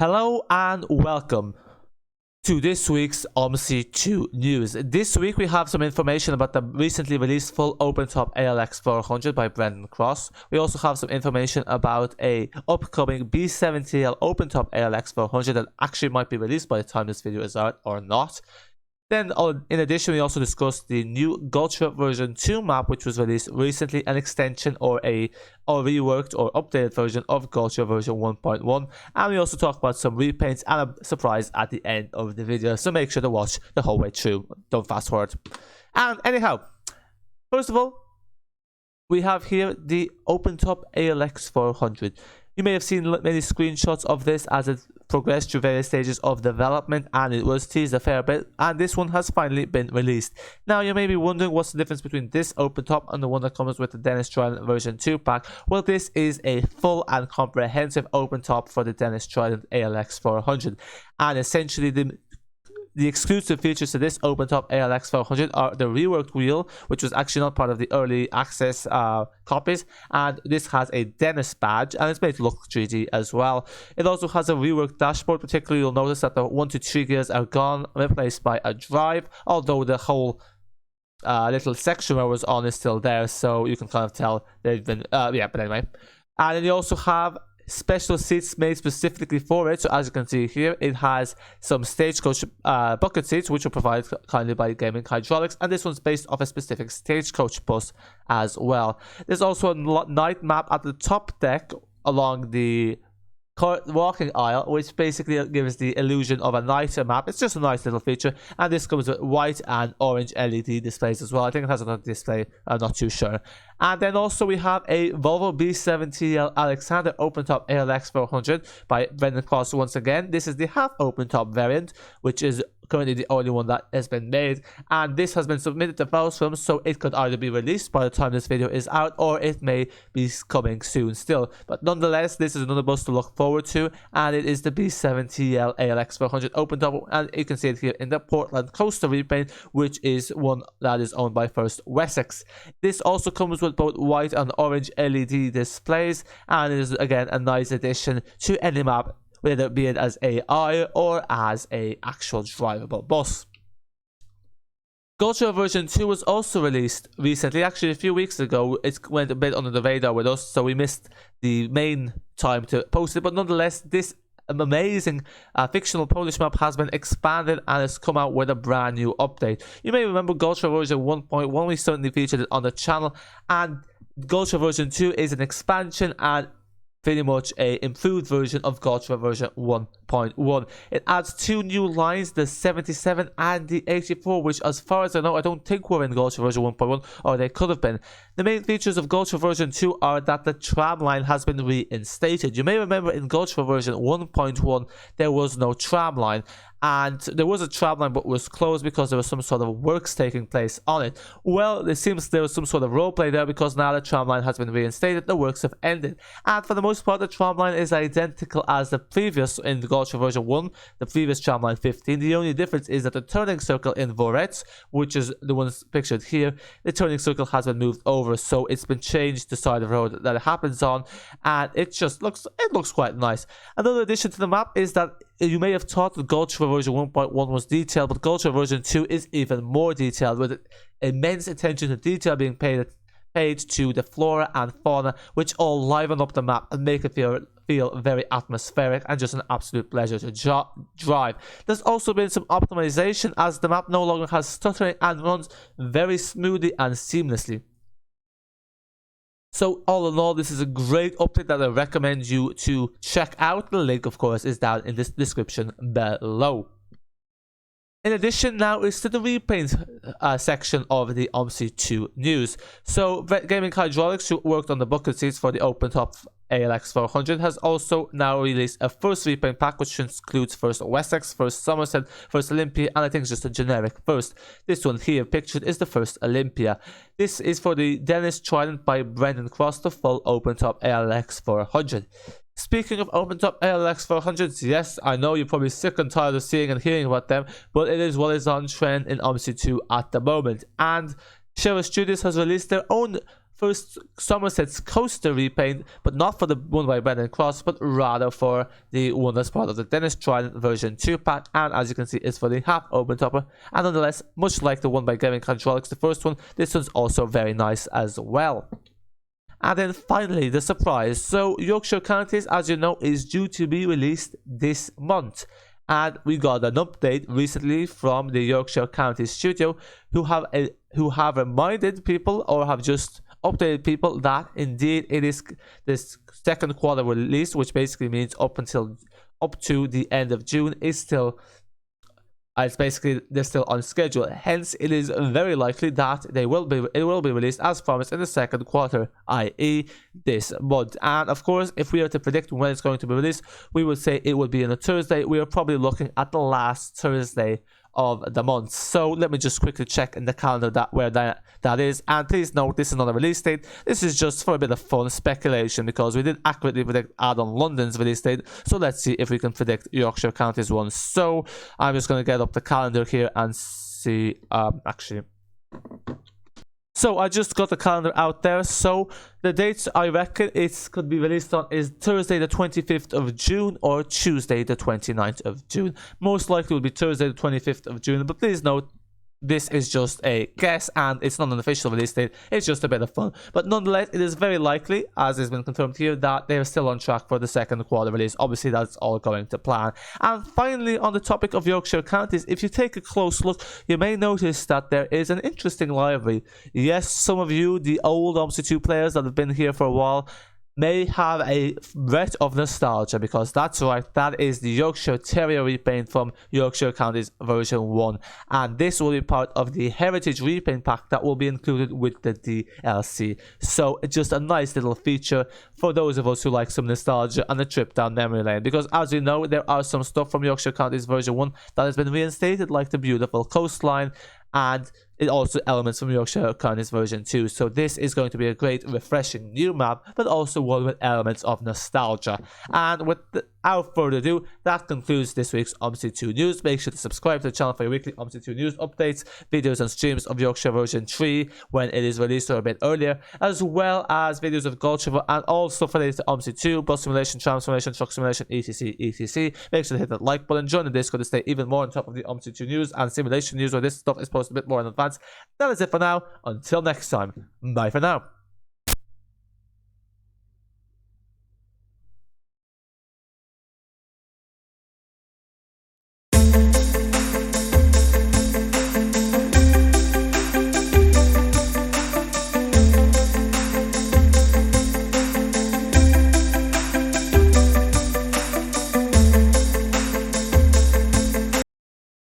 Hello and welcome to this week's Omsi 2 news. This week we have some information about the recently released full open-top ALX400 by Brendan Cross. We also have some information about a upcoming B7TL open-top ALX400 that actually might be released by the time this video is out or not. Then, in addition, we also discussed the new Golczewo version 2 map, which was released recently, an extension or reworked or updated version of Golczewo version 1.1. And we also talked about some repaints and a surprise at the end of the video. So make sure to watch the whole way through. Don't fast forward. And anyhow, first of all, we have here the open-top ALX400. You may have seen many screenshots of this as it progressed through various stages of development, and it was teased a fair bit, and this one has finally been released. Now you may be wondering what's the difference between this open top and the one that comes with the Dennis Trident version 2 pack. Well, this is a full and comprehensive open top for the Dennis Trident ALX400, and essentially the exclusive features to this open-top ALX400 are the reworked wheel, which was actually not part of the early access copies, and this has a Dennis badge, and it's made to look 3D as well. It also has a reworked dashboard. Particularly, you'll notice that the 1 to 3 gears are gone, replaced by a drive, although the whole little section where it was on is still there, so you can kind of tell they've been, but anyway. And then you also have special seats made specifically for it. So as you can see here, it has some Stagecoach bucket seats, which are provided kindly by Gaming Hydraulics, and this one's based off a specific Stagecoach bus as well. There's also a night map at the top deck along the walking aisle, which basically gives the illusion of a nighter map. It's just a nice little feature, and this comes with white and orange LED displays as well. I think it has another display, I'm not too sure. And then also we have a Volvo B7TL OT open-top ALX400 by Brendan Cross once again. This is the half open-top variant, which is currently the only one that has been made, and this has been submitted to Volvo, so it could either be released by the time this video is out, or it may be coming soon still. But nonetheless, this is another bus to look forward to, and it is the B7TL ALX400 open top, and you can see it here in the Portland Coaster repaint, which is one that is owned by First Wessex. This also comes with both white and orange LED displays, and it is again a nice addition to any map, whether it be it as AI or as a actual drivable bus. Golczewo version 2 was also released recently, actually a few weeks ago. It went a bit under the radar with us, so we missed the main time to post it, but nonetheless, this amazing fictional Polish map has been expanded and has come out with a brand new update. You may remember Golczewo version 1.1, we certainly featured it on the channel, and Golczewo version 2 is an expansion and pretty much a improved version of Golczewo version 1.1. It adds 2 new lines, the 77 and the 84, which as far as I know, I don't think were in Golczewo version 1.1, or they could have been. The main features of Golczewo version 2 are that the tram line has been reinstated. You may remember in Golczewo version 1.1 there was no tram line, and there was a tram line but was closed because there was some sort of works taking place on it. Well, it seems there was some sort of roleplay there, because now the tram line has been reinstated, the works have ended, and for the most part the tram line is identical as the previous in the Golczewo version 1, the previous tram line 15. The only difference is that the turning circle in Vorets, which is the ones pictured here, the turning circle has been moved over, so it's been changed to the side of the road that it happens on, and it just looks quite nice. Another addition to the map is that you may have thought that Golczewo version 1.1 was detailed, but Golczewo version 2 is even more detailed, with immense attention to detail being paid to the flora and fauna, which all liven up the map and make it feel very atmospheric and just an absolute pleasure to drive. There's also been some optimization, as the map no longer has stuttering and runs very smoothly and seamlessly. So all in all, this is a great update that I recommend you to check out. The link, of course, is down in this description below. In addition, now is to the repaint section of the Omsi 2 news. So Gaming Hydraulics, who worked on the bucket seats for the open-top ALX400, has also now released a first repaint pack, which includes First Wessex, First Somerset, First Olympia, and I think it's just a generic first. This one here pictured is the First Olympia. This is for the Dennis Trident by Brendan Cross, the full open-top ALX400. Speaking of open-top ALX400s, yes, I know you're probably sick and tired of seeing and hearing about them, but it is what is on trend in Omsi 2 at the moment. And Sheriff Studios has released their own first Somerset's Coaster repaint, but not for the one by Brendan Cross, but rather for the one that's part of the Dennis Trident version 2 pack, and as you can see, it's for the half open topper. And nonetheless, much like the one by Gavin Hydraulics, the first one, this one's also very nice as well. And then finally, the surprise. So Yorkshire Counties, as you know, is due to be released this month. And we got an update recently from the Yorkshire County studio who have reminded people, or have just updated people, that indeed it is this second quarter release, which basically means up to the end of June is still they're still on schedule. Hence, it is very likely that it will be released as promised in the second quarter, i.e. this month. And of course, if we are to predict when it's going to be released, we would say it would be on a Thursday. We are probably looking at the last Thursday of the month. So let me just quickly check in the calendar where that is. And please note, this is not a release date. This is just for a bit of fun speculation, because we did accurately predict Adam London's release date. So let's see if we can predict Yorkshire County's one. So I'm just going to get up the calendar here and see. So I just got the calendar out there. So the dates I reckon it could be released on is Thursday the 25th of June or Tuesday the 29th of June. Most likely will be Thursday the 25th of June, but please note, this is just a guess and it's not an official release date. It's just a bit of fun. But nonetheless, it is very likely, as has been confirmed here, that they are still on track for the second quarter release. Obviously, that's all going to plan. And finally, on the topic of Yorkshire Counties, if you take a close look, you may notice that there is an interesting livery. Yes, some of you, the old Omsi 2 players that have been here for a while, may have a breath of nostalgia, because that's right, that is the Yorkshire Terrier repaint from Yorkshire Counties version 1, and this will be part of the Heritage repaint pack that will be included with the DLC. So it's just a nice little feature for those of us who like some nostalgia and a trip down memory lane, because as you know, there are some stuff from Yorkshire Counties version 1 that has been reinstated, like the beautiful coastline, and it also elements from Yorkshire Counties version 2. So this is going to be a great, refreshing new map, but also one with elements of nostalgia. And without further ado, that concludes this week's Omsi 2 news. Make sure to subscribe to the channel for your weekly Omsi 2 news updates, videos and streams of Yorkshire version 3 when it is released or a bit earlier, as well as videos of Golczewo and all stuff related to Omsi 2, bus simulation, tram simulation, truck simulation, etc. Make sure to hit that like button, join the Discord to stay even more on top of the Omsi 2 news and simulation news, where this stuff is posted a bit more in advance. That is it for now. Until next time, bye for now.